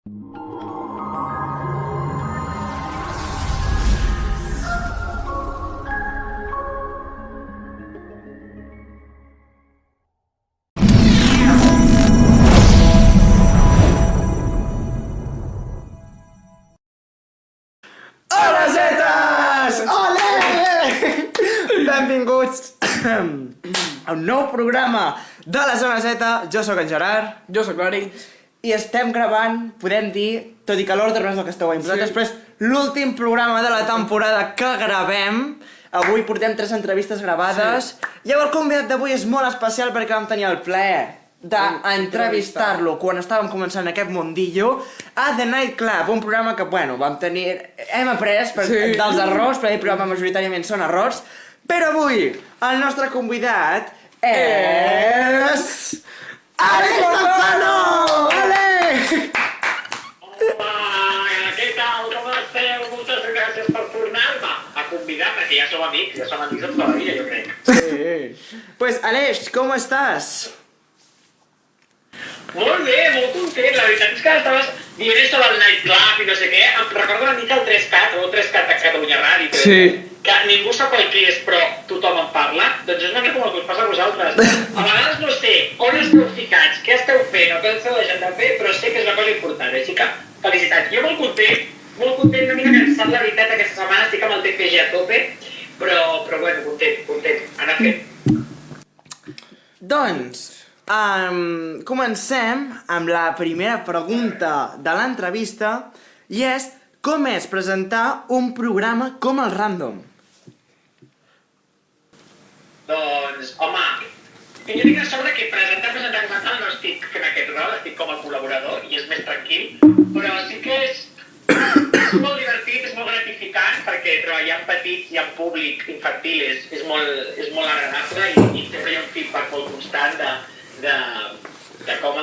Hola, Zetes! Olé! Benvinguts a un nou programa de la Zona Z. Jo sóc en Gerard. Jo sóc l'Ari. I estem gravant, podem dir, tot i que l'ordre no és el que esteu veient vosaltres, però és l'últim programa de la temporada que gravem. Avui portem 3 entrevistes gravades. I el convidat d'avui és molt especial perquè vam tenir el plaer d'entrevistar-lo quan estàvem començant aquest mundillo a The Night Club, un programa que, bueno, vam tenir... Hem après dels errors, perquè el programa majoritàriament són errors, però avui el nostre convidat és... Alex Manzano! Ale! Hola, què tal? Com esteu? Moltes gràcies per tornar-me a convidar, perquè ja som amics de tota la vida, jo crec. Sí. Pues, Aleix, com estàs? Molt bé, molt content. La veritat és que estaves dient això del Night Club i no sé què. Em recordo una mica el 3CAT, o el 3CAT de Catalunya Ràdio. Sí. Que ningú sap el que és, però tothom en parla. Doncs és una mica com el que us passa a vosaltres. A vegades no sé on esteu ficats, què esteu fent o què esteu deixant de fer, però sé que és una cosa important. Així que, felicitats. Jo molt content, una mica cansat, la veritat, aquesta setmana. Estic amb el TFG a tope, però bueno, content. Anar fent. Doncs, comencem amb la primera pregunta de l'entrevista i és com és presentar un programa com el Random? Doncs, home, jo tinc la sort que presentar com a tal no estic fent aquest rol, estic com a col·laborador i és més tranquil, però sí que és molt divertit, és molt gratificant perquè treballar amb petits i amb públic infantil és molt agradable i sempre hi ha un feedback molt constant de com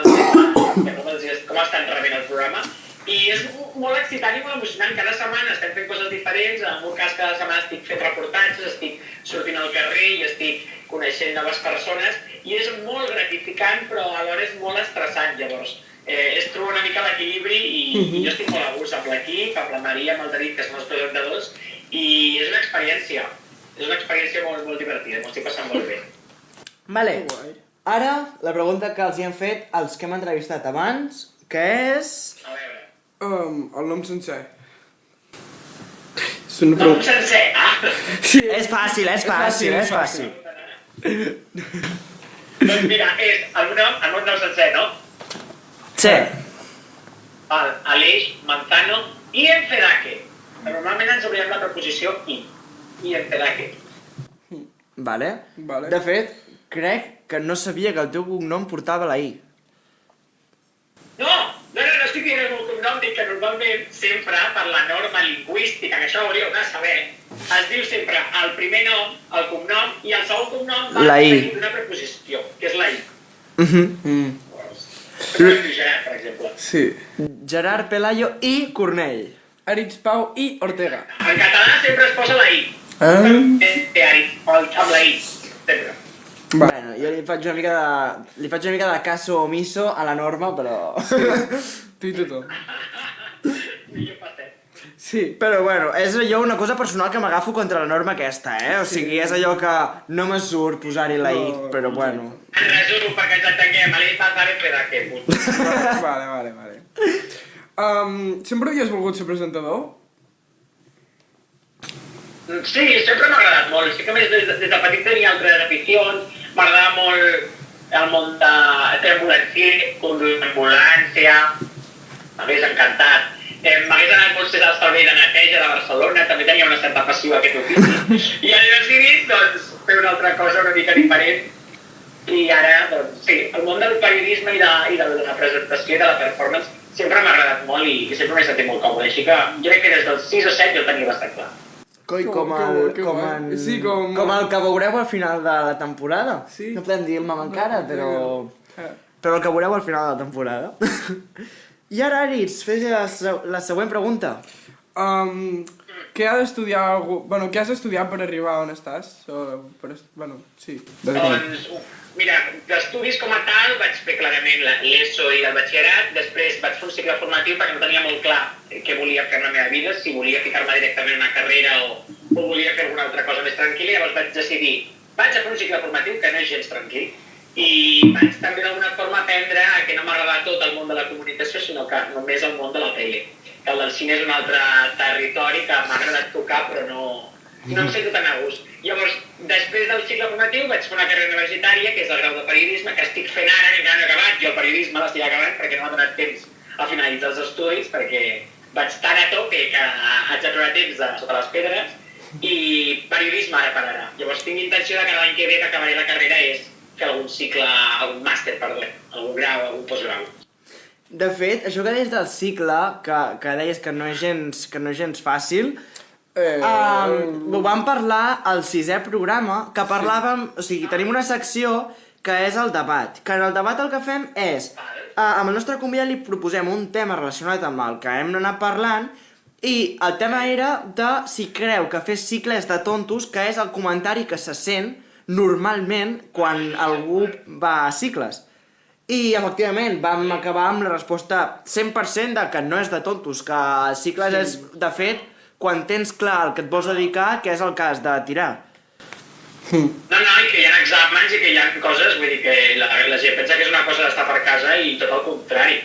estan rebent el programa. I és molt excitant i molt emocionant. Cada setmana estem fent coses diferents. En un cas, cada setmana estic fent reportatges, estic sortint al carrer i estic coneixent noves persones. I és molt gratificant, però alhora és molt estressant. Llavors, és trobar una mica l'equilibri i jo estic molt a gust amb l'equip, amb la Maria, amb el David, que són els presentadors, i és una experiència. És una experiència molt, molt divertida. M'ho estic passant molt bé. Vale. Ara, la pregunta que els hi hem fet als que hem entrevistat abans, que és... A veure. El nom sencer. Nom sencer, Sí. És fàcil. Doncs mira, és el meu nom sencer, no? Sí. Aleix Manzano i Enfedaque. Normalment ens oblidem la preposició i Enfedaque. Vale. De fet, crec que no sabia que el teu cognom portava la I. No estic dient el meu cognom, dic que normalment sempre per la norma lingüística, que això ho hauríeu de saber, es diu sempre el primer nom, el cognom, i el segon cognom va seguir d'una preposició, que és la I. Gerard, per exemple. Sí. Gerard, Pelayo i Cornell. Aritz, Pau i Ortega. En català sempre es posa la I. Amb la I, sempre. Bueno, jo li faig una mica de caso omiso a la norma, però... Tu i tothom. Millor patet. Sí. Però bueno, és allò una cosa personal que m'agafo contra la norma aquesta, O sigui, és allò que no me surt posar-hi la I, però bueno. En resum, perquè ens entenguem, Aleix Manzano i Enfedaque, punt. Vale. Sempre havies volgut ser presentador? Sí, sempre m'ha agradat molt. Sí que més des de petit tenia altres aficions. M'agradava molt el món de treambulancier, conduir ambulància. M'hagués encantat. M'hagués anat molt al servei de neteja de Barcelona. També tenia una certa passió a aquest ofici. I he decidit, doncs, fer una altra cosa una mica diferent. I ara, doncs, sí, el món del periodisme i de la presentació i de la performance sempre m'ha agradat molt i sempre m'he sentit molt còmode. Així que jo crec que des dels 6 o 7 jo el tenia bastant clar. Coi, com el que veureu al final de la temporada. Sí. No podem dir el nom encara, però el que veureu al final de la temporada. I ara, Aritz, fes la següent pregunta. Què has d'estudiar algú... Bueno, què has d'estudiar per arribar on estàs? Sí. Doncs Mira, d'estudis com a tal vaig fer clarament l'ESO i el batxillerat, després vaig fer un cicle formatiu perquè no tenia molt clar què volia fer en la meva vida, si volia ficar-me directament en una carrera o volia fer alguna altra cosa més tranquil·la, llavors vaig decidir, vaig a fer un cicle formatiu que no és gens tranquil, i vaig també d'alguna forma aprendre que no m'agradava tot el món de la comunicació, sinó que només el món de la tele. Que el del cine és un altre territori que m'ha agradat tocar, però no em sento tan a gust. Llavors, després del cicle formatiu vaig fer una carrera universitària, que és el grau de periodisme, que estic fent ara, que encara no he acabat, i el periodisme l'estic acabant perquè no m'ha donat temps a finalitzar els estudis, perquè vaig tan a tope que haig de treure temps sota les pedres, i periodisme ara per ara. Llavors tinc intenció de que l'any que ve que acabaré la carrera és fer algun cicle, algun màster, perdó, algun grau, algun postgrau. De fet, això que deies del cicle, que deies que no és gens fàcil, ho vam parlar al 6è programa, que parlàvem, o sigui, tenim una secció que és el debat, que en el debat el que fem és, amb el nostre convidat li proposem un tema relacionat amb el que hem anat parlant, i el tema era de si creu que fer cicle és de tontos, que és el comentari que se sent normalment quan algú va a cicles. I, efectivament, vam acabar amb la resposta 100% de que no és de tontos, que cicles és, de fet, quan tens clar el que et vols dedicar, que és el cas de tirar. No, i que hi ha exàmens i que hi ha coses, vull dir que la gent pensa que és una cosa d'estar per casa i tot el contrari.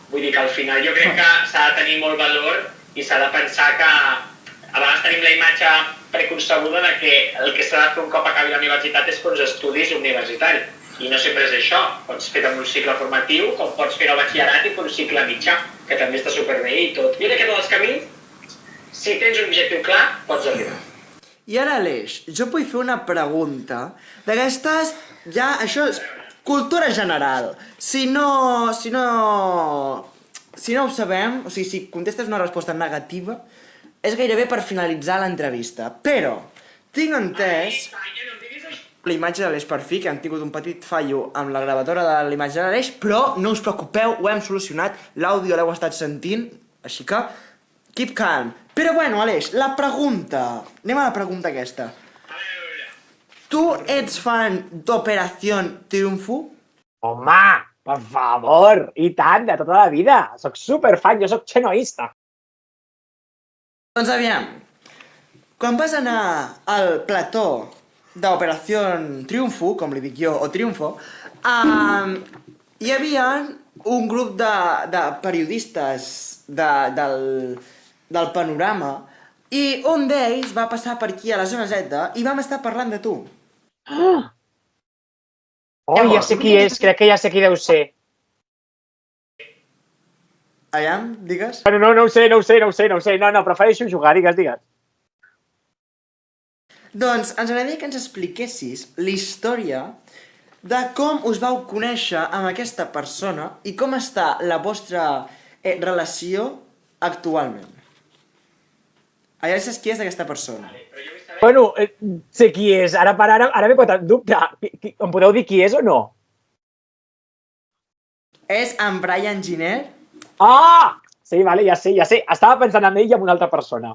Vull dir que al final jo crec que s'ha de tenir molt valor i s'ha de pensar que a vegades tenim la imatge preconcebuda de que el que s'ha de fer un cop acabi la universitat és fer uns estudis universitaris. I no sempre és això. Pots fer amb un cicle formatiu, com pots fer el batxillerat i fer un cicle mitjà, que també està superbé i tot. Jo crec que tots els camins, si tens un objectiu clar, pots arribar. I ara, Aleix, jo vull fer una pregunta d'aquestes, ja, això és cultura general. Si no ho sabem, o sigui, si contestes una resposta negativa, és gairebé per finalitzar l'entrevista. Però tinc entès la imatge de l'Aleix per fi, que hem tingut un petit fallo amb la gravadora de la imatge de l'Aleix, però no us preocupeu, ho hem solucionat, l'àudio l'heu estat sentint, així que keep calm. Però bueno, Aleix, la pregunta, anem a la pregunta aquesta. Tu ets fan d'Operació Triunfo? Home, per favor, i tant, de tota la vida. Soc superfan, jo soc xenoista. Doncs aviam, quan vas anar al plató d'Operació Triunfo, com li dic jo, o Triunfo, hi havia un grup de periodistes del panorama i un d'ells va passar per aquí a la zona Z i vam estar parlant de tu. Oh, ja sé qui és, crec que ja sé qui deu ser. Aviam, digues. No ho sé, no, prefereixo jugar, digues. Doncs ens agradaria que ens expliquessis la història de com us vau conèixer amb aquesta persona i com està la vostra relació actualment. Allà saps qui és aquesta persona? Bueno, sé qui és. Ara m'he posat en dubte. Em podeu dir qui és o no? És en Brian Giner? Ah! Sí, vale, ja sé. Estava pensant en ell i en una altra persona.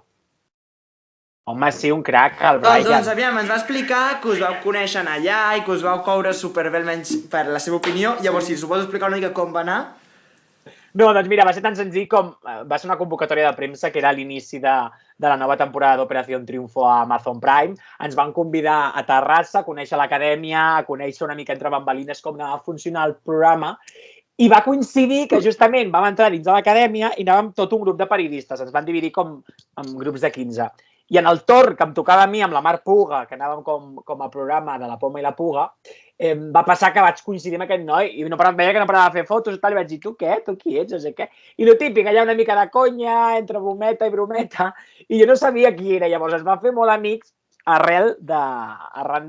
Home, sí, un crac, el Brian. Doncs aviam, ens va explicar que us vau conèixer allà i que us vau coure superbé, almenys per la seva opinió. Llavors, si us vols explicar una mica com va anar? No, doncs mira, va ser tan senzill com... Va ser una convocatòria de premsa que era l'inici de la nova temporada d'Operació Triunfo a Amazon Prime. Ens van convidar a Terrassa a conèixer l'acadèmia, a conèixer una mica entre bambalines com anava a funcionar el programa. I va coincidir que justament vam entrar dins de l'acadèmia i anàvem tot un grup de periodistes. Ens van dividir com en grups de 15. I en el torn que em tocava a mi amb la Mar Puga, que anàvem com a programa de la Poma i la Puga, va passar que vaig coincidir amb aquest noi i veia que no parava de fer fotos i tal, i vaig dir, tu què? Tu qui ets? No sé què. I el típic, allà una mica de conya, entre brometa i brometa, i jo no sabia qui era. Llavors es van fer molt amics arran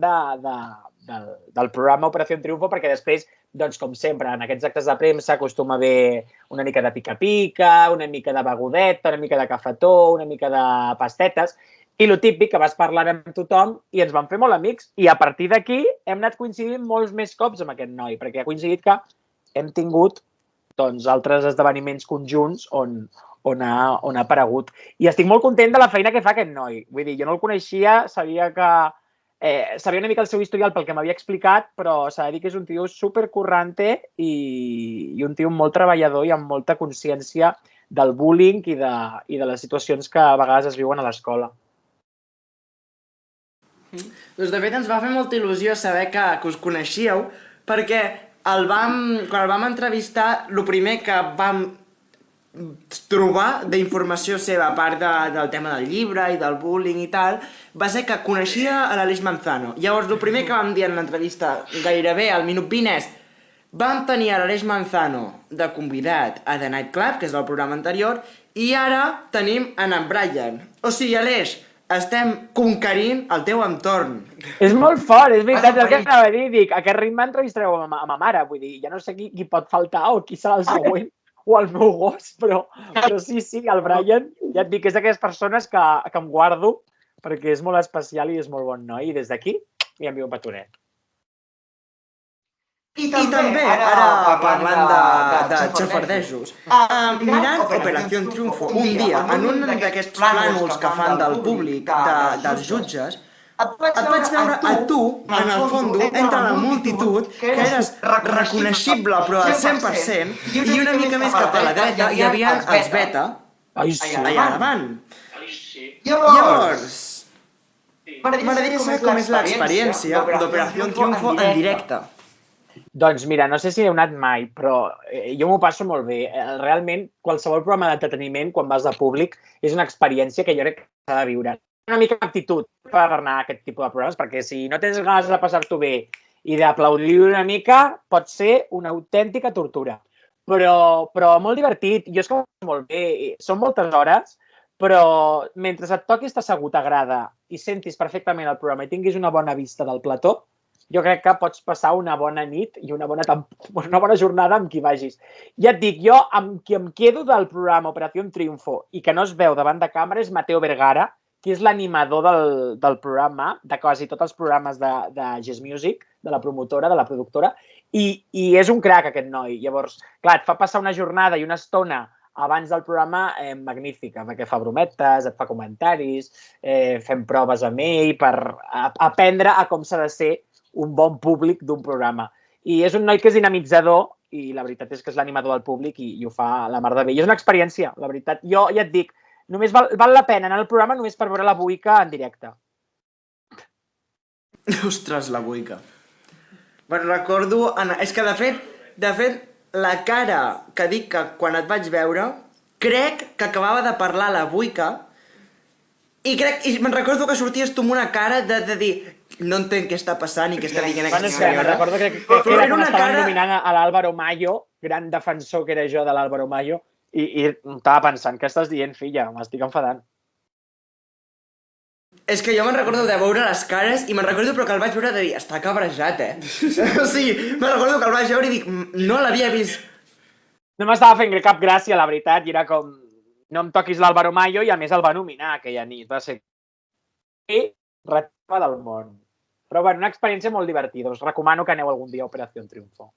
del programa Operació Triunfo, perquè després, doncs, com sempre, en aquests actes de premsa acostuma a haver una mica de pica-pica, una mica de begudeta, una mica de cafetó, una mica de pastetes, i el típic, que vas parlant amb tothom i ens vam fer molt amics. I a partir d'aquí hem anat coincidint molts més cops amb aquest noi, perquè ha coincidit que hem tingut altres esdeveniments conjunts on ha aparegut. I estic molt content de la feina que fa aquest noi. Vull dir, jo no el coneixia, sabia que sabia una mica el seu historial pel que m'havia explicat, però s'ha de dir que és un tio supercurrante i un tio molt treballador i amb molta consciència del bullying i de les situacions que a vegades es viuen a l'escola. Doncs de fet ens va fer molta il·lusió saber que us coneixíeu, perquè quan el vam entrevistar, el primer que vam trobar d'informació seva, a part del tema del llibre i del bullying i tal, va ser que coneixia a l'Aleix Manzano. Llavors, el primer que vam dir en l'entrevista, gairebé al minut 20, és vam tenir a l'Aleix Manzano de convidat a The Night Club, que és el programa anterior, i ara tenim en Brian. O sigui, Aleix, estem conquerint el teu entorn. És molt fort, és veritat, el que anava a dir, dic, a aquest ritme entrevistareu a ma mare, vull dir, ja no sé qui pot faltar o qui serà el següent, o el meu gos, però sí, el Brian, ja et dic, és d'aquelles persones que em guardo perquè és molt especial i és molt bon noi, i des d'aquí li envio un petonet. I també, ara parlant de xafardejos, mirant Operació Triunfo un dia, en un d'aquests plànols que fan del públic, dels jutges, et vaig veure a tu, en el fons, entre la multitud, que eres reconeixible però al 100%, i una mica més cap a la dreta hi havia els Beta, allà davant. Llavors, m'agradaria saber com és l'experiència d'Operació Triunfo en directe. Doncs mira, no sé si he anat mai, però jo m'ho passo molt bé. Realment, qualsevol programa d'entreteniment, quan vas de públic, és una experiència que jo crec que s'ha de viure. Una mica d'actitud per anar a aquest tipus de programes, perquè si no tens ganes de passar-t'ho bé i d'aplaudir una mica, pot ser una autèntica tortura. Però molt divertit. Jo és que ho passo molt bé. Són moltes hores, però mentre et toquis assegut a grada i sentis perfectament el programa i tinguis una bona vista del plató, jo crec que pots passar una bona nit i una bona jornada amb qui vagis. Ja et dic, jo amb qui em quedo del programa Operació Triunfo i que no es veu davant de càmera és Mateo Vergara, que és l'animador del programa, de quasi tots els programes de Gess Music, de la promotora, de la productora, i és un crac aquest noi. Llavors, clar, et fa passar una jornada i una estona abans del programa magnífica, perquè fa brometes, et fa comentaris, fem proves amb ell per aprendre a com s'ha de ser un bon públic d'un programa. I és un noi que és dinamitzador i la veritat és que és l'animador del públic i ho fa la mar de bé. I és una experiència, la veritat. Jo ja et dic, només val la pena anar al programa només per veure la Buica en directe. Ostres, la Buica. Bueno, recordo... És que, de fet, la cara que dic que quan et vaig veure, crec que acabava de parlar la Buica i me'n recordo que sorties tu amb una cara de dir no entenc què està passant i què està dient aquesta senyora. Recordo que era quan estaven nominant a l'Álvaro Mayo, gran defensor que era jo de l'Álvaro Mayo, i estava pensant, què estàs dient, filla? M'estic enfadant. És que jo me'n recordo de veure les cares i me'n recordo però que el vaig veure de dir, està cabrejat, O sigui, me'n recordo que el vaig veure i dic, no l'havia vist. No m'estava fent cap gràcia, la veritat, i era com, no em toquis l'Álvaro Mayo i a més el va nominar aquella nit. Va ser retapa del món. Però bueno, una experiència molt divertida. Us recomano que aneu algun dia a Operació Triunfo.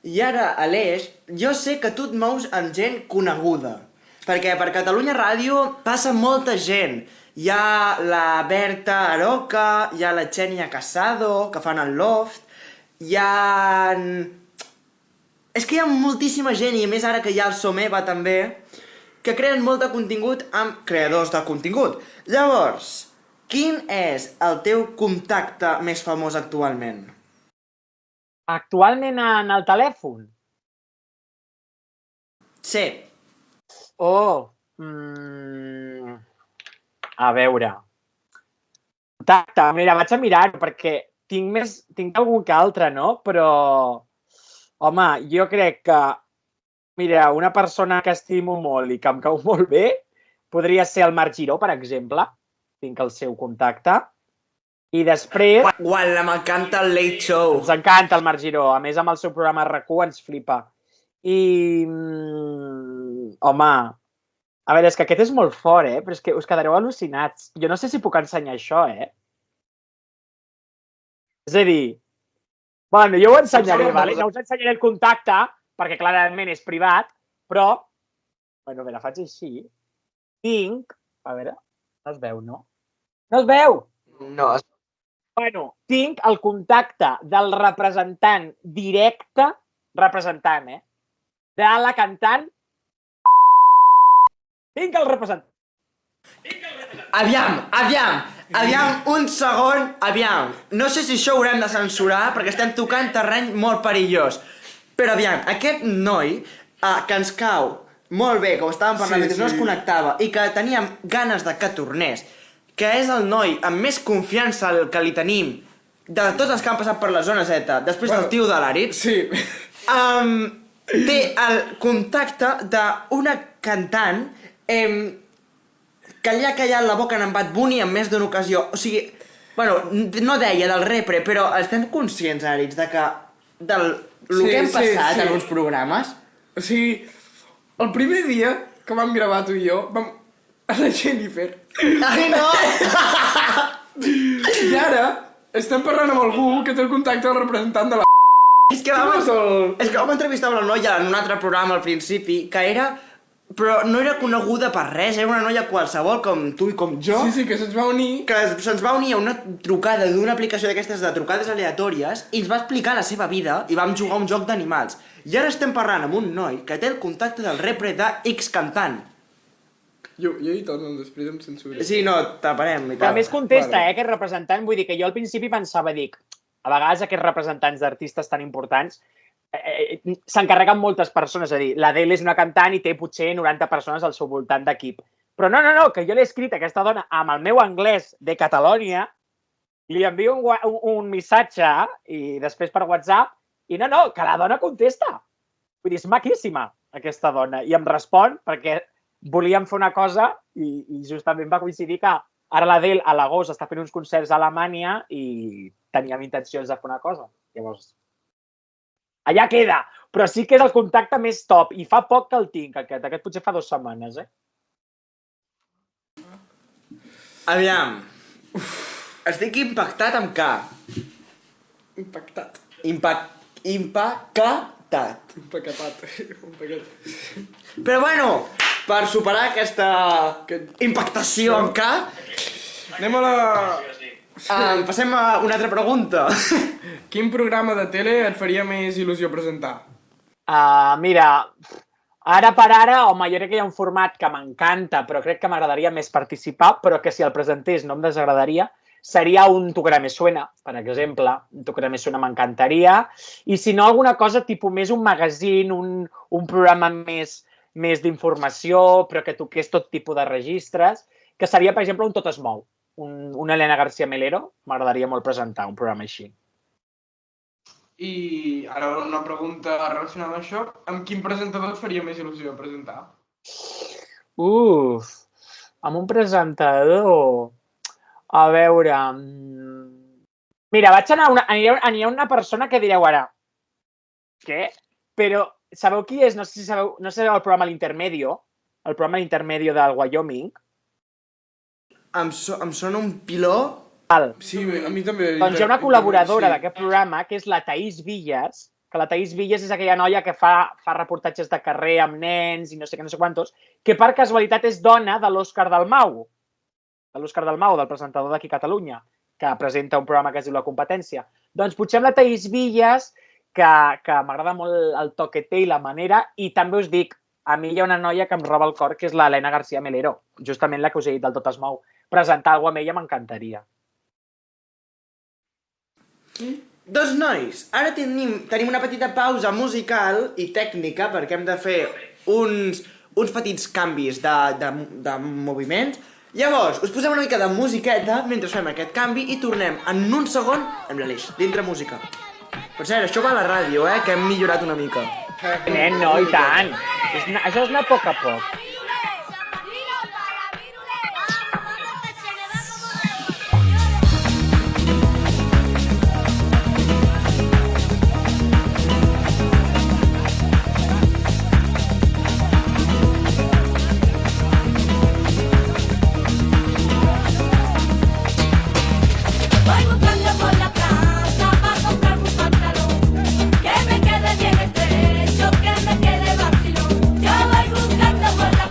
I ara, Aleix, jo sé que tu et mous amb gent coneguda. Perquè per Catalunya Ràdio passa molta gent. Hi ha la Berta Aroca, hi ha la Xènia Casado, que fan el Loft, hi ha... És que hi ha moltíssima gent, i a més ara que hi ha el Someva també, que creen molt de contingut amb creadors de contingut. Llavors, quin és el teu contacte més famós actualment? Actualment en el telèfon? Sí. Oh, a veure. Contacte, mira, vaig a mirar-ho perquè tinc algun que altre, no? Però, home, jo crec que, mira, una persona que estimo molt i que em cau molt bé podria ser el Marc Giró, per exemple. Tinc el seu contacte. I després... Uala, m'encanta el Late Show. Ens encanta el Marc Giró. A més, amb el seu programa RAC1 ens flipa. I... home, a veure, és que aquest és molt fort, però és que us quedareu al·lucinats. Jo no sé si puc ensenyar això, És a dir... Bueno, jo ho ensenyaré, vale? No us ensenyaré el contacte, perquè clarament és privat, però... Bueno, a veure, faig així. Tinc... A veure, no es veu, no? No es veu! No. Bueno, tinc el contacte del representant directe, de la cantant. Tinc el representant. Aviam, un segon, aviam. No sé si això ho haurem de censurar perquè estem tocant terreny molt perillós. Però aviam, aquest noi que ens cau molt bé, com estàvem parlant, mentre no es connectava, i que teníem ganes de que tornés, que és el noi amb més confiança que li tenim de tots els que han passat per la zona Z, després del tio de l'Àrid, té el contacte d'una cantant que li ha callat la boca en Bad Bunny en més d'una ocasió. O sigui, bueno, no deia del repre, però estem conscients, Àrids, de que del que hem passat en uns programes. O sigui, el primer dia que vam gravar tu i jo, vam... a la Jennifer. Ai, no! I ara estem parlant amb algú que té el contacte del representant de la... És que vam entrevistar una noia en un altre programa al principi, que era... Però no era coneguda per res, era una noia qualsevol, com tu i com jo. Sí, que se'ns va unir... Que se'ns va unir a una trucada d'una aplicació d'aquestes de trucades aleatòries i ens va explicar la seva vida i vam jugar un joc d'animals. I ara estem parlant amb un noi que té el contacte del repre de X cantant. Jo hi torno, després em censuro. Sí, no, taparem i tal. Que a més contesta, aquest representant, vull dir que jo al principi pensava, dic, a vegades aquests representants d'artistes tan importants s'encarreguen moltes persones, és a dir, l'Adele és una cantant i té potser 90 persones al seu voltant d'equip. Però no, que jo l'he escrit a aquesta dona amb el meu anglès de Catalònia, li envio un missatge i després per WhatsApp i no, que la dona contesta. Vull dir, és maquíssima aquesta dona i em respon perquè volíem fer una cosa i justament va coincidir que ara l'Adele a l'agost està fent uns concerts a Alemanya i teníem intencions de fer una cosa. Llavors, allà queda, però sí que és el contacte més top i fa poc que el tinc, aquest potser fa 2 setmanes, Aviam, estic impactat amb què? Impactat. Impactat. Però bueno, per superar aquesta impactació amb què, anem a la... passem a una altra pregunta. Quin programa de tele et faria més il·lusió presentar? Mira, ara per ara, home, jo crec que hi ha un format que m'encanta, però crec que m'agradaria més participar, però que si el presentés no em desagradaria, seria un Tocarà Me Suena, per exemple. Un Tocarà Me Suena m'encantaria. I si no, alguna cosa tipus més un magazine, un programa més d'informació, però que toqués tot tipus de registres, que seria, per exemple, un Tot es mou. Una Elena García Melero, m'agradaria molt presentar un programa així. I ara una pregunta relacionada amb això. Amb quin presentador et faria més il·lusió presentar? Amb un presentador... A veure... Mira, aniré a una persona que direu ara... Què? Però sabeu qui és? No sé si sabeu el programa L'Intermedio, el programa L'Intermedio del Wyoming. Em sona un piló... Sí, a mi també. Doncs hi ha una col·laboradora d'aquest programa, que és la Thaís Villas, que la Thaís Villas és aquella noia que fa reportatges de carrer amb nens i no sé què, no sé quantos, que per casualitat és dona de l'Òscar Dalmau, del presentador d'aquí a Catalunya, que presenta un programa que es diu La Competència. Doncs potser amb la Thaís Villas, que m'agrada molt el to que té i la manera, i també us dic, a mi hi ha una noia que em roba el cor, que és l'Helena García Melero, justament la que us he dit del Tot es mou. Presentar alguna cosa amb ella m'encantaria. Doncs nois, ara tenim una petita pausa musical i tècnica perquè hem de fer uns petits canvis de moviments. Llavors, us posem una mica de musiqueta mentre fem aquest canvi i tornem en un segon amb l'Aleix, dintre música. Per cert, això va a la ràdio, que hem millorat una mica. Nen, no, i tant. Això és anar a poc a poc. Voy buscando por la plaza para comprarme un pantalón que me quede bien estrecho, que me quede vacilón. Yo voy buscando por la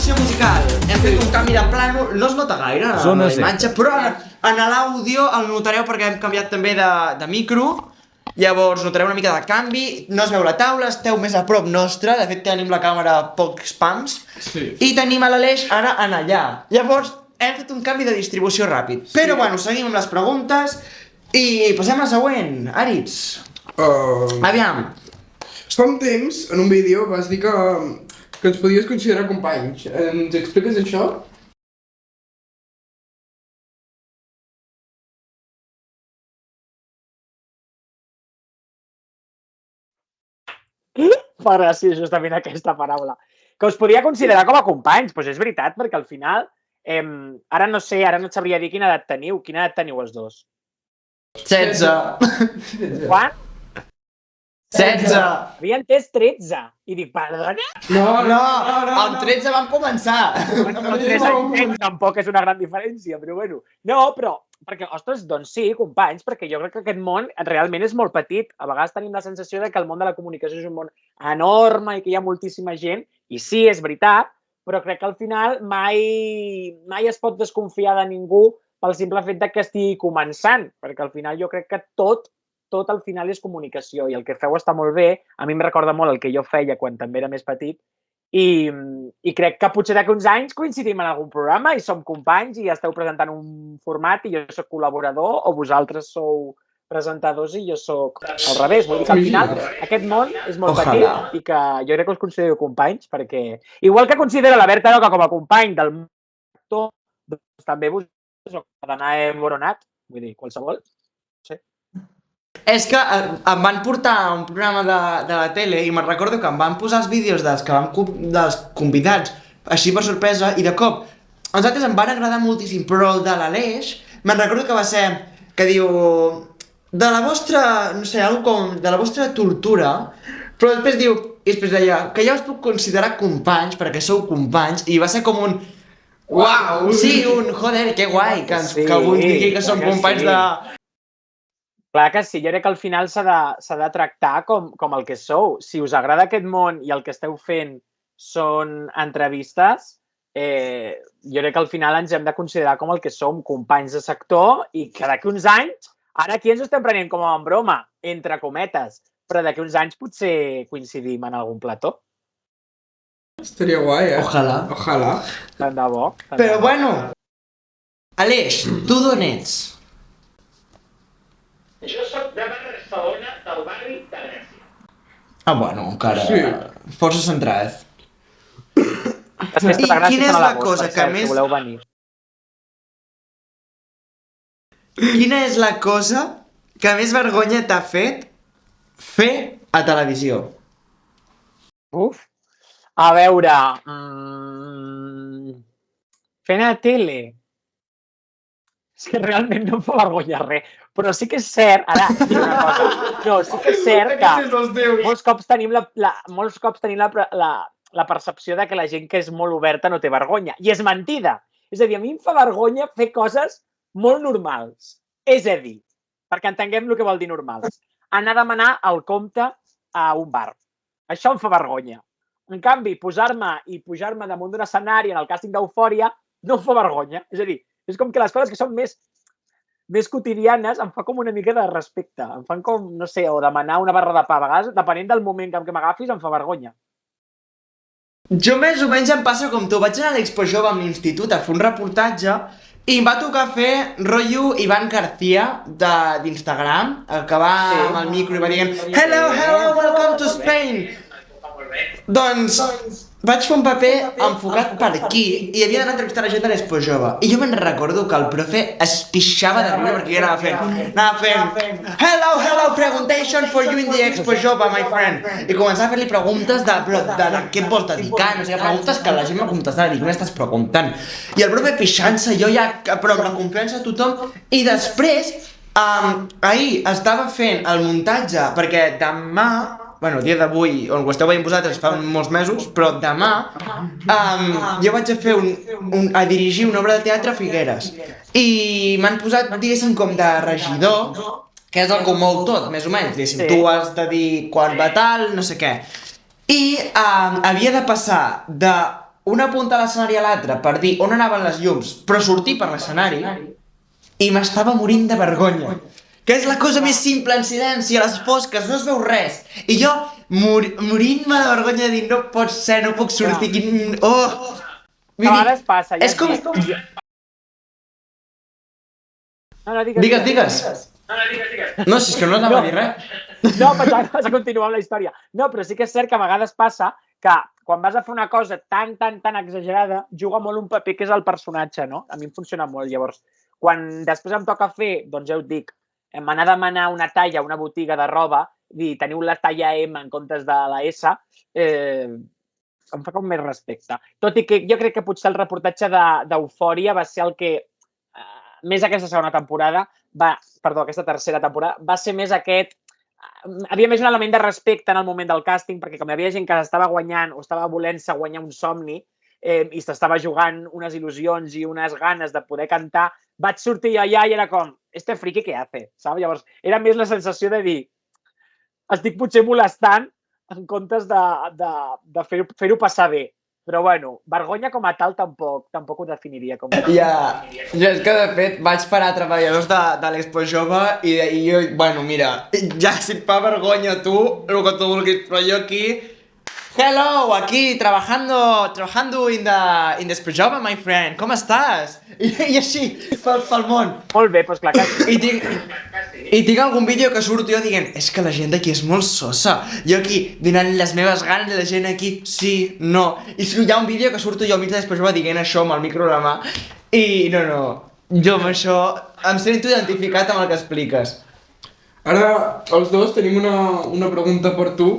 secció musical. Hem fet un canvi de plano, no es nota gaire en Zona la Z. imatge, però en l'àudio el notareu perquè hem canviat també de micro. Llavors notareu una mica de canvi, no es veu la taula, esteu més a prop nostra, de fet tenim la càmera pocs pams, i tenim a l'Aleix ara en allà. Llavors hem fet un canvi de distribució ràpid. Però bueno, seguim amb les preguntes i passem a la següent. Aritz, aviam. Fa un temps, en un vídeo, vas dir que ens podies considerar companys. Ens expliques això? Fa gràcia justament aquesta paraula. Que us podria considerar com a companys, doncs és veritat, perquè al final, ara no sé, ara no et sabria dir quina edat teniu. Quina edat teniu els dos? 16. Quan? 16. Havia entès 13. I dic, perdona? No, amb 13 vam començar. Bueno, però 3 anys tampoc és una gran diferència, però bueno. No, però, perquè, ostres, doncs sí, companys, perquè jo crec que aquest món realment és molt petit. A vegades tenim la sensació de que el món de la comunicació és un món enorme i que hi ha moltíssima gent, i sí, és veritat, però crec que al final mai es pot desconfiar de ningú pel simple fet de que estigui començant, perquè al final jo crec que tot al final és comunicació i el que feu està molt bé. A mi em recorda molt el que jo feia quan també era més petit i crec que potser d'aquí uns anys coincidim en algun programa i som companys i esteu presentant un format i jo soc col·laborador o vosaltres sou presentadors i jo soc al revés. Vull dir que al final aquest món és molt petit i que jo crec que us considero companys perquè igual que considero la Berta Roca com a company del actor, doncs també vosaltres o Danae Boronat, vull dir, qualsevol. És que em van portar a un programa de la tele i me'n recordo que em van posar els vídeos dels convidats així per sorpresa i de cop a nosaltres em van agradar moltíssim, però el de l'Aleix me'n recordo que va ser que diu de la vostra, no sé, algo com de la vostra tortura, però després diu i després deia que ja us puc considerar companys perquè sou companys i va ser com un uau, sí, un joder, que guai que algú ens digui que som companys de... Clar que sí, jo crec que al final s'ha de tractar com el que sou. Si us agrada aquest món i el que esteu fent són entrevistes, jo crec que al final ens hem de considerar com el que som, companys de sector, i que d'aquí uns anys, ara aquí ens ho estem prenent com en broma, entre cometes, però d'aquí uns anys potser coincidim en algun plató. Estaria guai, Ojalà. Ojalà. Tant de bo. Però bueno, Aleix, tu d'on ets? Jo soc de Barcelona, del barri de Gràcia. Ah, bueno, encara... Sí. Força centrat. Les festes de Gràcia quina és són a la l'agost, cosa per que cert, més- si voleu venir. Quina és la cosa que més vergonya t'ha fet fer a televisió? Uf. A veure... Fent a tele... És que realment no em fa vergonya res. Però sí que és cert, ara, diré una cosa. No, sí que és cert que molts cops tenim la percepció de que la gent que és molt oberta no té vergonya. I és mentida. És a dir, a mi em fa vergonya fer coses molt normals. És a dir, perquè entenguem el que vol dir normals. Anar a demanar el compte a un bar. Això em fa vergonya. En canvi, pujar-me damunt d'un escenari en el càsting d'Eufòria no em fa vergonya. És a dir, és com que les coses que són més quotidianes em fa com una mica de respecte. Em fan com, no sé, o demanar una barra de pa. A vegades, depenent del moment en què m'agafis, em fa vergonya. Jo més o menys em passa com tu. Vaig anar a l'Expo Jove amb l'institut a fer un reportatge i em va tocar fer rotllo Ivan García d'Instagram, que va amb el micro i va dient hello, welcome to Spain. Doncs vaig fer un paper enfocat per aquí i havia d'anar a entrevistar la gent de l'Expo Jove. I jo me'n recordo que el profe es pixava de riure perquè jo anava fent hello, preguntation for you in the Expo Jove, my friend. I començava a fer-li preguntes de què et vols dedicar, no sé, preguntes que la gent me contestava, dic, m'estàs preguntant. I el profe pixant-se, jo ja, però amb la confiança de tothom. I després, ahir estava fent el muntatge perquè demà, bueno, el dia d'avui, on ho esteu veient vosaltres fa molts mesos, però demà jo vaig a fer a dirigir una obra de teatre a Figueres. I m'han posat, diguéssim, com de regidor, que és el que ho mou tot, més o menys. Diguéssim, tu has de dir quan va tal, no sé què. I havia de passar de una punta a l'escenari a l'altra per dir on anaven les llums, però sortir per l'escenari i m'estava morint de vergonya. Que és la cosa més simple en silenci, a les fosques, no es veu res. I jo morint-me de vergonya de dir no pot ser, no puc sortir, oh! A vegades passa. És com... No, Digues. No, si és que no anava a dir res. No, vas a continuar amb la història. No, però sí que és cert que a vegades passa que quan vas a fer una cosa tan exagerada, juga molt un paper que és el personatge, no? A mi em funciona molt. Llavors, quan després em toca fer, doncs ja us dic, m'anar a demanar una talla a una botiga de roba, dir, teniu la talla M en comptes de la S, em fa com més respecte. Tot i que jo crec que potser el reportatge d'Eufòria va ser el que, més aquesta segona temporada, aquesta tercera temporada, va ser més aquest... Havia més un element de respecte en el moment del càsting, perquè com hi havia gent que estava guanyant o estava volent-se guanyar un somni i s'estava jugant unes il·lusions i unes ganes de poder cantar, vaig sortir allà i era com, este friki què hace? Saps? Llavors, era més la sensació de dir, estic potser molestant en comptes de fer-ho passar bé. Però, bueno, vergonya com a tal tampoc ho definiria com a tal. Ja, és que de fet vaig parar treballadors de l'Expo Jove i jo, bueno, mira, ja si et fa vergonya tu, el que tu vulguis, però jo aquí... Hello, aquí, trabajando in the Expo Jove, my friend, com estàs? I així, pel món. Molt bé, doncs clar que sí. I tinc algun vídeo que surto jo dient és que la gent d'aquí és molt sosa. Jo aquí donant les meves ganes i la gent aquí sí, no. I hi ha un vídeo que surto jo al mig de l'Expo Jove dient això amb el micro a la mà i no. Jo amb això em sento identificat amb el que expliques. Ara, els dos tenim una pregunta per tu.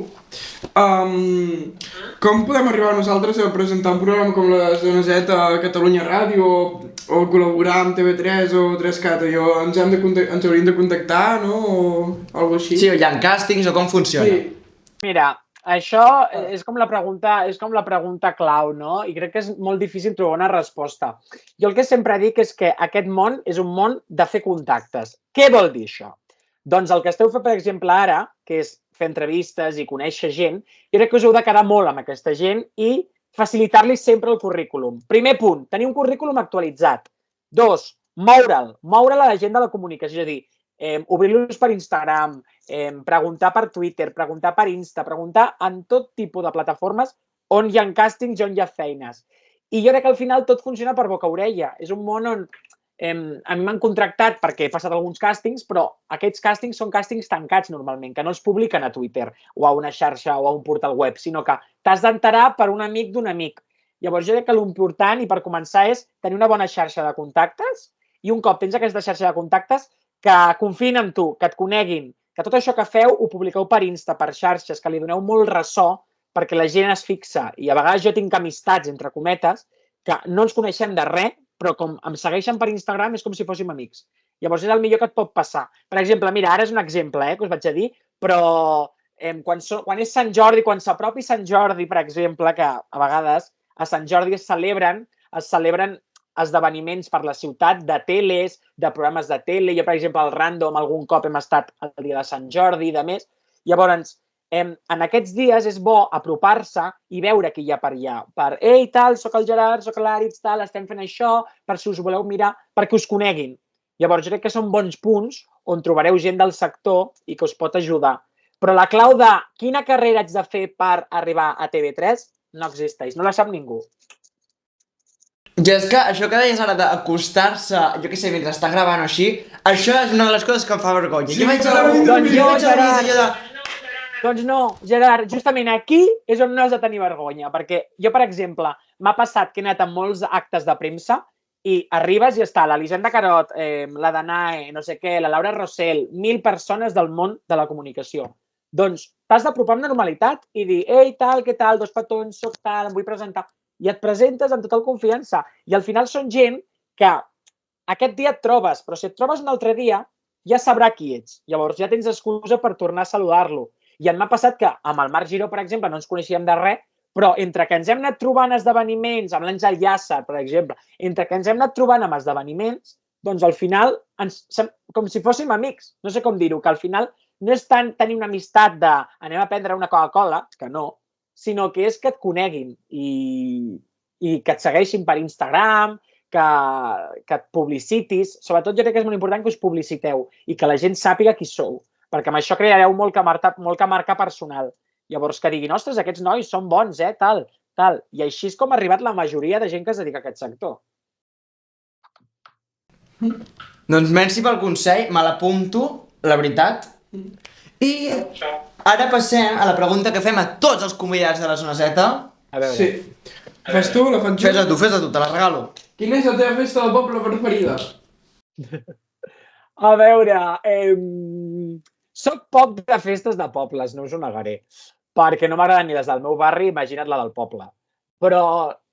Com podem arribar nosaltres a presentar un programa com la Zona Z a Catalunya Ràdio o col·laborar amb TV3 o 3Cat? Ens hauríem de contactar, no? O alguna cosa així? Sí, o hi ha càstings o com funciona? Sí. Mira, això és com la pregunta clau, no? I crec que és molt difícil trobar una resposta. Jo el que sempre dic és que aquest món és un món de fer contactes. Què vol dir això? Doncs el que esteu fent, per exemple, ara, que és fer entrevistes i conèixer gent, jo crec que us heu de quedar molt amb aquesta gent i facilitar-li sempre el currículum. Primer punt, tenir un currículum actualitzat. 2, moure'l a la gent de la comunicació, és a dir, obrir-los per Instagram, preguntar per Twitter, preguntar per Insta, preguntar en tot tipus de plataformes on hi ha càstings i on hi ha feines. I jo crec que al final tot funciona per boca-orella. És un món on a mi m'han contractat perquè he passat alguns càstings, però aquests càstings són càstings tancats normalment, que no els publiquen a Twitter o a una xarxa o a un portal web, sinó que t'has d'enterar per un amic d'un amic. Llavors jo crec que l'important i per començar és tenir una bona xarxa de contactes i un cop tens aquesta xarxa de contactes que confiïn en tu, que et coneguin, que tot això que feu ho publiqueu per Insta, per xarxes, que li doneu molt ressò perquè la gent es fixa. I a vegades jo tinc amistats, entre cometes, que no ens coneixem de res, però com em segueixen per Instagram és com si fóssim amics. Llavors és el millor que et pot passar. Per exemple, mira, ara és un exemple que us vaig a dir, però quan és Sant Jordi, quan s'apropi Sant Jordi, per exemple, que a vegades a Sant Jordi es celebren esdeveniments per la ciutat de teles, de programes de tele. Jo, per exemple, al Random algun cop hem estat el dia de Sant Jordi i de més. Llavors, en aquests dies és bo apropar-se i veure qui hi ha per allà. Per, ei, tal, soc el Gerard, soc l'Àritz, tal, estem fent això, per si us voleu mirar, perquè us coneguin. Llavors, jo crec que són bons punts on trobareu gent del sector i que us pot ajudar. Però la clau de quina carrera haig de fer per arribar a TV3 no existeix, no la sap ningú. Ja és que això que deies ara d'acostar-se, jo què sé, mentre està gravant o així, això és una de les coses que em fa vergonya. Sí, Doncs no, Gerard, justament aquí és on no has de tenir vergonya, perquè jo, per exemple, m'ha passat que he anat a molts actes de premsa i arribes i està l'Elisenda Carot, la Danae, no sé què, la Laura Rossell, 1.000 persones del món de la comunicació. Doncs t'has d'apropar amb normalitat i dir, ei, tal, què tal, 2 petons, soc tal, em vull presentar. I et presentes amb total confiança. I al final són gent que aquest dia et trobes, però si et trobes un altre dia, ja sabrà qui ets. Llavors ja tens excusa per tornar a saludar-lo. I m'ha passat que amb el Marc Giró, per exemple, no ens coneixíem de res, però entre que ens hem anat trobant esdeveniments, amb l'Àngel Llàcer, per exemple, entre que ens hem anat trobant amb esdeveniments, doncs al final, com si fóssim amics, no sé com dir-ho, que al final no és tant tenir una amistat de anem a prendre una Coca-Cola, que no, sinó que és que et coneguin. I i que et segueixin per Instagram, que et publicitis. Sobretot jo crec que és molt important que us publiciteu i que la gent sàpiga qui sou, perquè amb això creareu molta marca personal. Llavors que diguin, ostres, aquests nois són bons, tal. I així és com ha arribat la majoria de gent que es dedica a aquest sector. Doncs merci pel consell, me l'apunto, la veritat. I ara passem a la pregunta que fem a tots els convidats de la Zona Z. A veure. Sí. Fes tu, la faig jo? Fes-la tu, te la regalo. Quina és la teva festa del poble preferida? A veure, soc poc de festes de pobles, no us ho negaré, perquè no m'agraden ni les del meu barri, imagina't la del poble. Però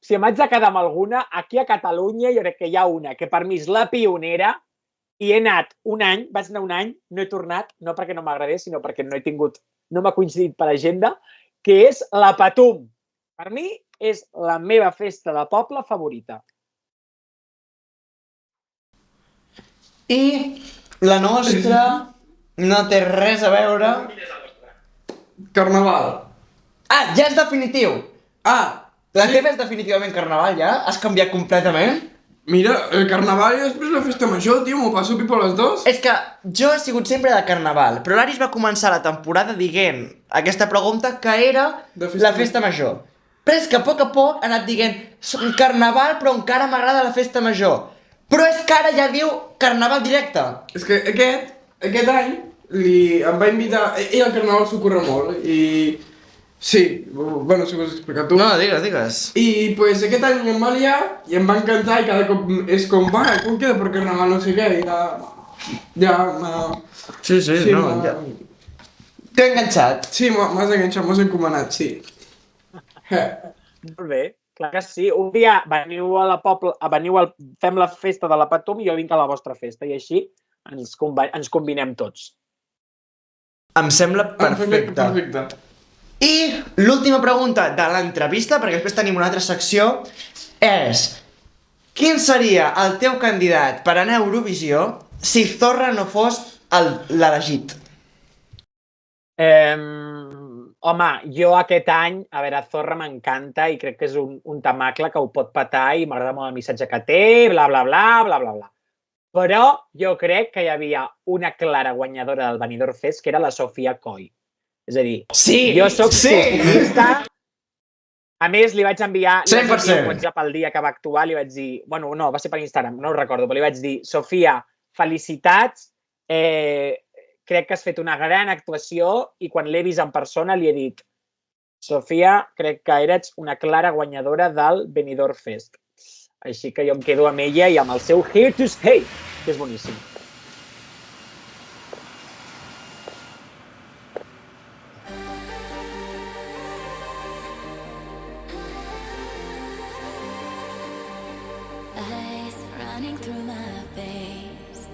si em haig de quedar amb alguna, aquí a Catalunya jo crec que hi ha una que per mi és la pionera i he anat un any, vaig anar un any, no he tornat, no perquè no m'agradés, sinó perquè no m'ha coincidit per agenda, que és la Patum. Per mi és la meva festa de poble favorita. I la nostra no té res a veure... Carnaval. Ah, ja és definitiu! La sí. teva és definitivament Carnaval, ja? Has canviat completament? Mira, el Carnaval i després la festa major, tio, m'ho passo pipa les dos. És que jo he sigut sempre de Carnaval, però l'Aris va començar la temporada dient aquesta pregunta que era la festa major. Però és que a poc ha anat dient Carnaval, però encara m'agrada la festa major. Però és que ara ja diu Carnaval directe. És que aquest any em va invitar... Ell al Carnaval s'ho corre molt i... Sí, bueno, si ho has explicat tu. No, digues. I pues aquest any em va liar i em va encantar i cada cop és com, va, com queda per Carnaval, no sé què, i Sí, no, ja. T'he enganxat. Sí, m'has enganxat, m'has encomanat, sí. Molt bé, clar que sí. Un dia fem la festa de la Patum i jo vinc a la vostra festa i així ens combinem tots. Em sembla perfecte. I l'última pregunta de l'entrevista, perquè després tenim una altra secció, és: quin seria el teu candidat per anar a Eurovisió si Zorra no fos l'elegit? Home, jo aquest any, a veure, Zorra m'encanta i crec que és un temacle que ho pot petar i m'agrada molt el missatge que té, bla, bla, bla, bla, bla, bla. Però jo crec que hi havia una clara guanyadora del Benidorm Fest, que era la Sofia Coll. És a dir, jo soc sofista. A més, li vaig enviar un WhatsApp el dia que va actuar, li vaig dir... Bueno, no, va ser per Instagram, no ho recordo, però li vaig dir: Sofia, felicitats, crec que has fet una gran actuació i quan l'he vist en persona li he dit: Sofia, crec que eres una clara guanyadora del Benidorm Fest. Així que jo em quedo amb ella i amb el seu Here to Stay, que és boníssim. Running through my veins,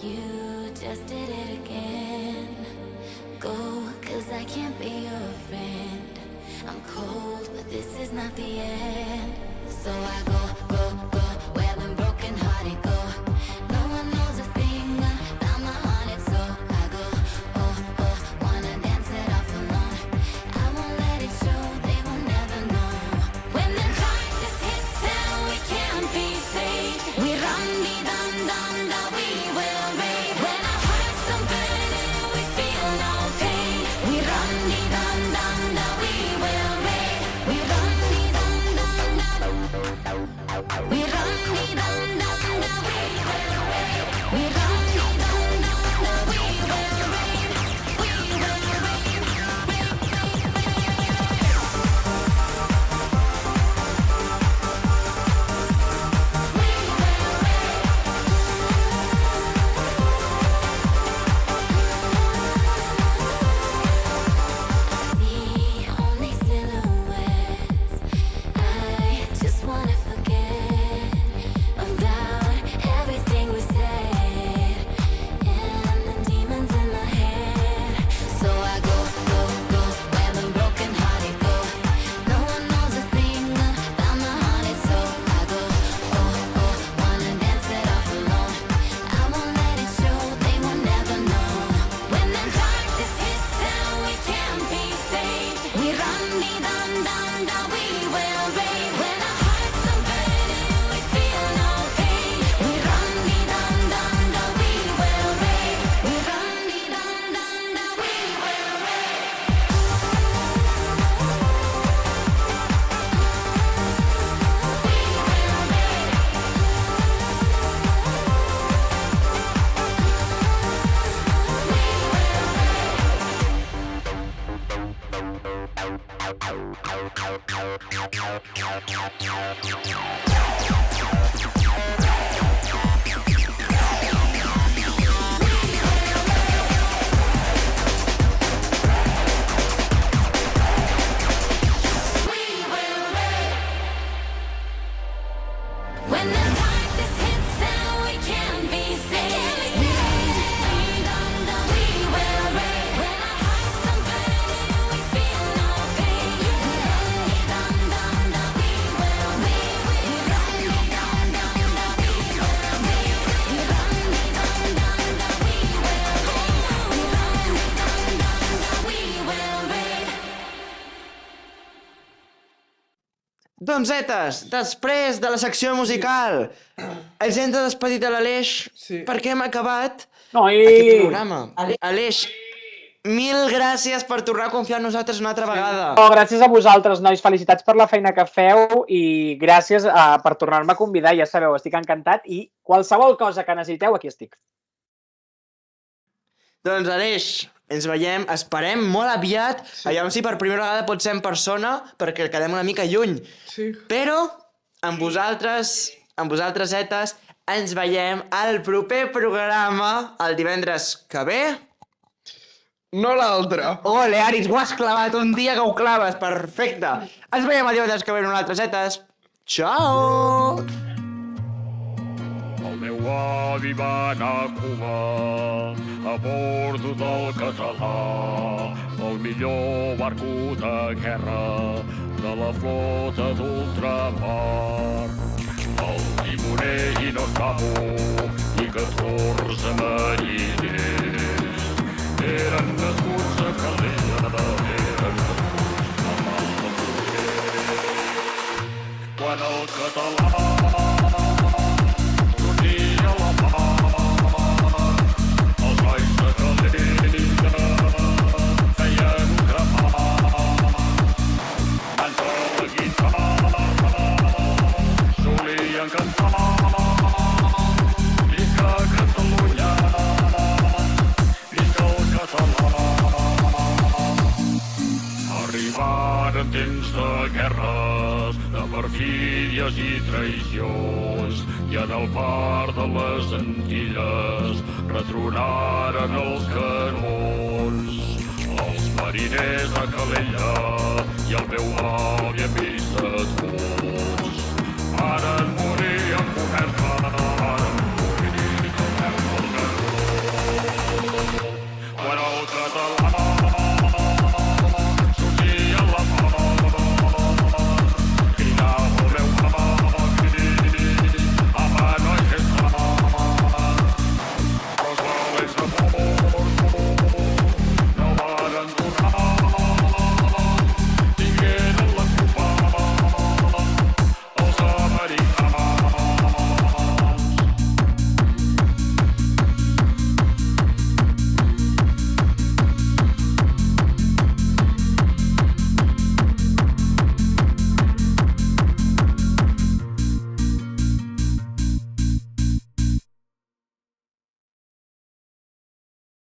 you just did it again. Go, 'cause I can't be your friend. I'm cold, but this is not the end. So I go where the broken hearted go. No one knows a thing about my heart, so I go, wanna dance it off alone. I won't let it show, they will never know. When the darkness hits and we can't be saved, we run me dum dum dum, we will rave. When our hearts are burning, we feel no pain. We run me dum dum dum, we will rave. We run me dum dum dum. When the darkness hits and we can't be saved, we will raid. When our hearts are burning and we feel no pain, we will raid. Doncs, Zetes, després de la secció musical, ens hem de despedir de l'Aleix, Sí. perquè hem acabat Noi! aquest programa. Aleix, mil gràcies per tornar a confiar en nosaltres una altra vegada. No, gràcies a vosaltres, nois. Felicitats per la feina que feu i gràcies per tornar-me a convidar. Ja sabeu, estic encantat i qualsevol cosa que necessiteu, aquí estic. Doncs, Aleix, ens veiem, esperem molt aviat, aviam si per primera vegada pot ser en persona, perquè quedem una mica lluny. Sí. Però amb vosaltres, Zetes, ens veiem al proper programa, el divendres que ve. No l'altre. Ole, Aris, ho has clavat un dia que ho claves, perfecte. Ens veiem el divendres que ve en un altre, Zetes. Ciao! El meu avi va anar a Cuba a bordo del Català, el millor barco de guerra de la flota d'ultramar. El timoner i no cabo i 14 mariners eren nascuts a Calella, eren nascuts a Malafruer. Quan el català sortia a la mar, els balls de Calella feien cremar. Mans a la guitarra solien cantar, visca Catalunya, visca el català. Arribaren temps de guerres, de perfídies i traïcions, i en el mar de les Antilles retronaren els canons. Els mariners a Calella i el meu avi a vist de tu